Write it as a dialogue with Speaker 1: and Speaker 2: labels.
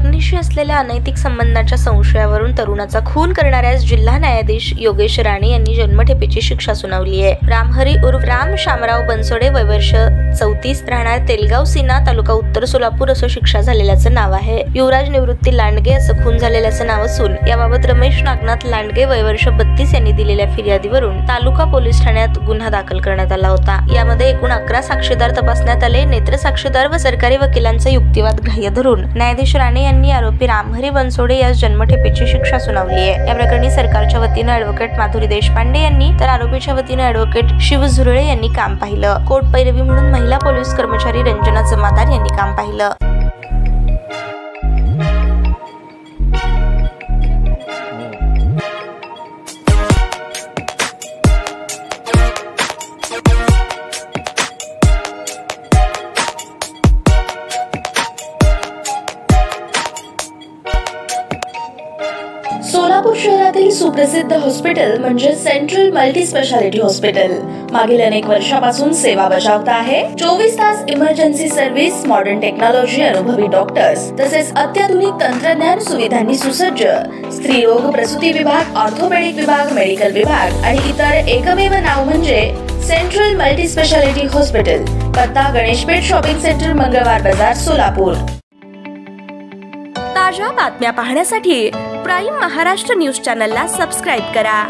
Speaker 1: पत्नीशी असलेल्या अनैतिक संबंधाच्या संशयावरून तरुणाचा खून करणाऱ्यास जिल्हा न्यायाधीश योगेश राणे यांनी जन्मठेपेची शिक्षा सुनावली आहे। रामहरी उर्फ राम शामराव बनसोडे, वय वर्ष 34, राहणार तेलगाव सीना, तालुका उत्तर सोलापूर असं शिक्षा झालेल्याचं नाव आहे। युवराज निवृत्ती लांडगे असं खून झालेल्याचं नाव असून याबाबत रमेश नागनाथ लांडगे, वय वर्ष 32 यांनी दिलेल्या फिर्यादीवरून तालुका पोलीस ठाण्यात गुन्हा दाखल करण्यात आला होता। यामध्ये एकूण 11 साक्षीदार तपासण्यात आले। नेत्र साक्षीदार व सरकारी वकिलांचा युक्तिवाद ग्राह्य धरून न्यायाधीश राणे यांनी आरोपी रामहरी बनसोडे यास जन्मठेपेची शिक्षा सुनावली आहे। या प्रकरणी सरकारच्या वतीने ॲडव्होकेट माधुरी देशपांडे यांनी तर आरोपीच्या वतीने ॲडव्होकेट शिव झुरळे यांनी काम पाहिलं। कोर्ट पैरवी म्हणून महिला पोलीस कर्मचारी रंजना जमादार यांनी काम पाहिलं।
Speaker 2: सोलापूर शहरातील सुप्रसिद्ध हॉस्पिटल म्हणजे सेंट्रल मल्टी स्पेशालिटी हॉस्पिटल मागील अनेक वर्षापासून सेवा बजावत आहे। 24 तास इमर्जन्सी सर्व्हिस, मॉडर्न टेक्नॉलॉजी, अनुभवी डॉक्टर्स तसेच अत्याधुनिक तंत्रज्ञान सुविधांनी सुसज्ज स्त्रीरोग प्रसूती विभाग, ऑर्थोपेडिक विभाग, मेडिकल विभाग आणि इतर एकमेव नाव म्हणजे सेंट्रल मल्टी स्पेशालिटी हॉस्पिटल। पत्ता गणेशपेठ शॉपिंग सेंटर, मंगळवार बाजार, सोलापूर।
Speaker 3: ताज्या बातम्या पाहण्यासाठी प्राईम महाराष्ट्र न्यूज चॅनलला सबस्क्राईब करा।